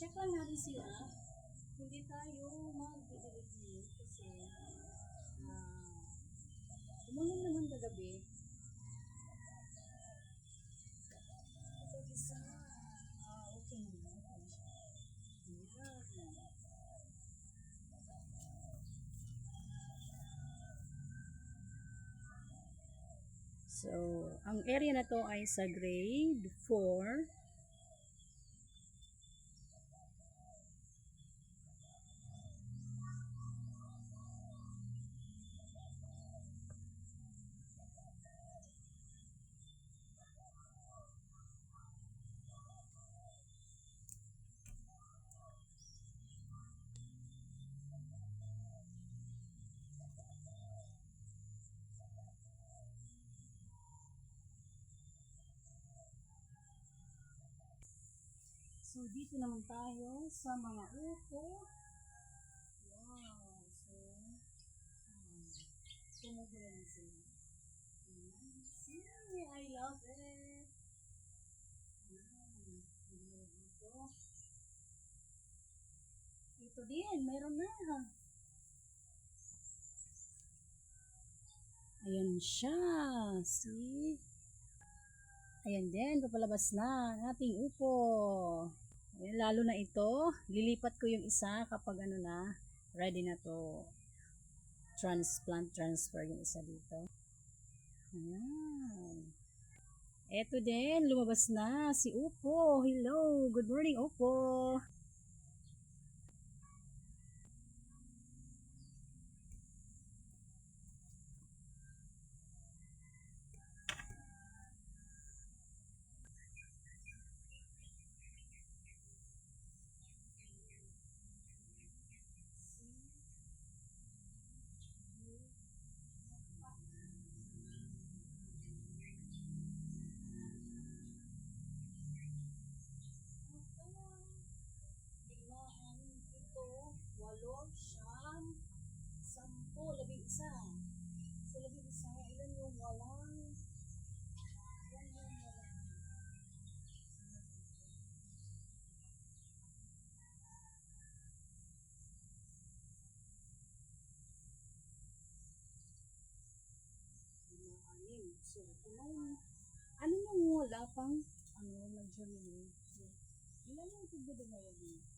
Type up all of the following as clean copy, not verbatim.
check lang natin sila. Hindi tayo mag-delete ngayon kasi umulan naman kagabi. Ito isa, okay na. Ayan. So, ang area na to ay sa grade 4. So, dito naman tayo sa mga upo. Wow! So, tumugulan sila. See, I love it! Ito din, meron na. Ayan siya. See? Ayan din, papalabas na ang ating upo. Ayan, lalo na ito, lilipat ko yung isa kapag ano na, ready na to transfer yung isa dito. Ayan. Eto din, lumabas na si Upo. Hello, good morning Upo. Walo, siyam, 10, 11. So, 11, ilan yung walang? Ilan yung walang? Anim. So, ano yung wala pang, nag-germinate? Ilan yung tigdadalawa dito?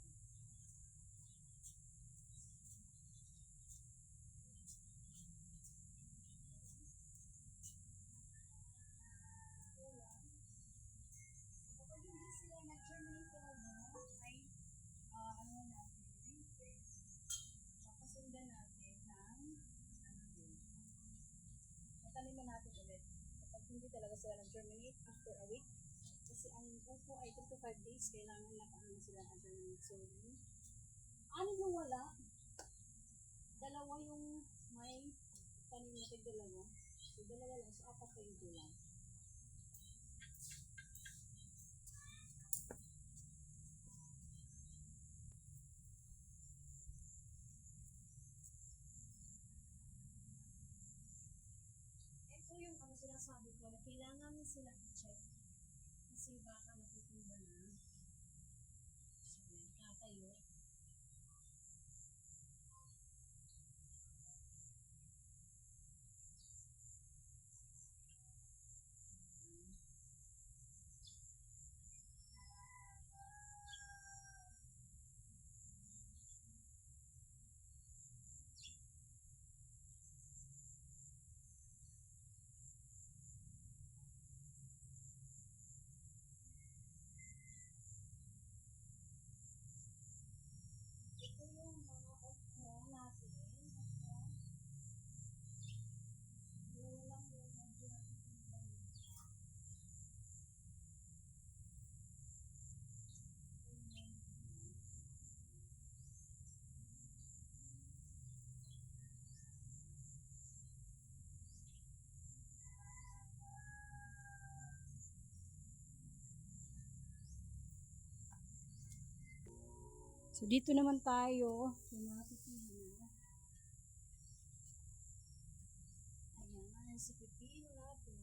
Nag-germinate talaga ay ano natin, papasundan natin ng tataniman natin ulit. Kapag hindi talaga sila nag-germinate after a week, kasi ang upo ay 3 to 5 days, kailangan nakaano sila nag-germinate. So, ano yung wala? Dalawa yung may tanim na tig-dalawa. So, dalawa lang. So, 4 kayo lang. Ito yung sinasabi ko na kailangan sila i-check kasi baka natutumba na. So, yan, tatayo. Ito yung mga okra natin. Walang medyo natutumba na. So, dito naman tayo. Ayan, si pipino natin.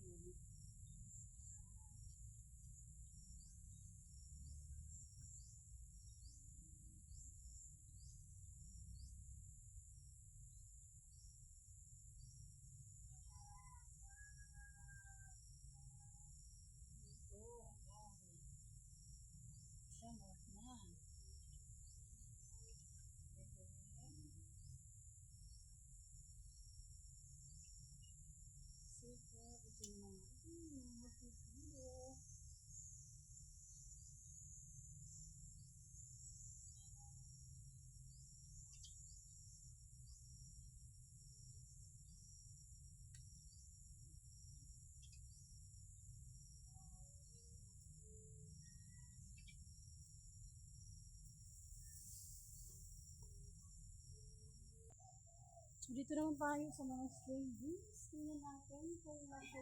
Dito naman tayo sa mga strangers. Tingnan natin kung nasa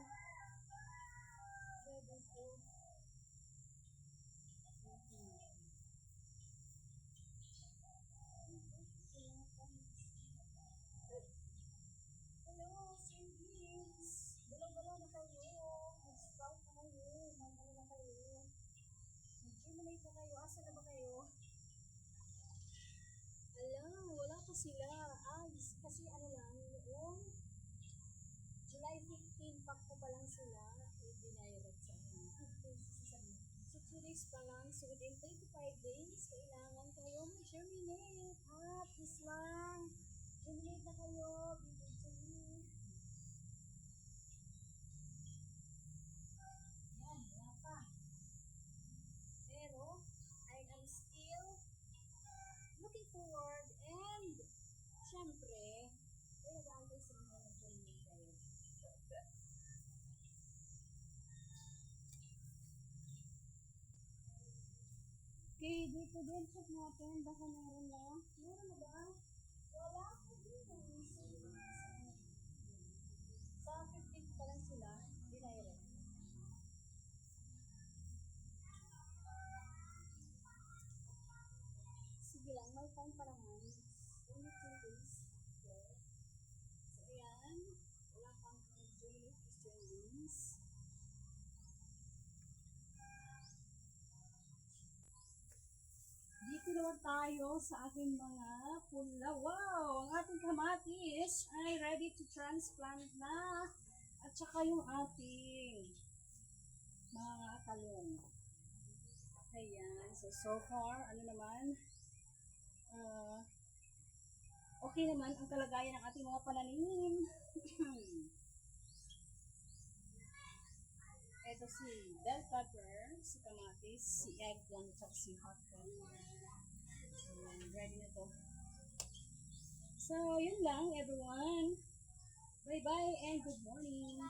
level ko. Hello, strangers! Dalaw-dalaw na kayo. Mag-sprout na kayo. Mag-ano na kayo. Mag-germinate na kayo. Asa na ba kayo? Alam, wala pa sila. Kasi ano lang, noong July 15, pack ko pa lang sila. I-dinirect sa akin. 15, so 2 days pa lang. So within 3 to 5 days, kailangan kayo mag-germinate. Please lang. Germinate na kayo. Bibig yan, wala pa. Pero, I am still looking forward and syempre, ay nag-aantay sa mga nag-germinate kayo. Okay, dito din check natin baka meron na. Meron na ba? Wala ko dito. Sa 15 pa lang sila, dinirect. Sige lang, may time pa naman. Only 2 days. Okay. So, ayan. Wala pang germinate strings. Dito naman tayo sa ating mga pula. Wow! Ang ating kamatis ay ready to transplant na. At saka yung ating mga talong. Ayan. So far, ano naman, okay naman ang kalagayan ng ating mga pananim. Ito si bell pepper, si kamatis, si eggplant, at si hot pepper. So, ready na to. So, yun lang everyone. Bye-bye and good morning.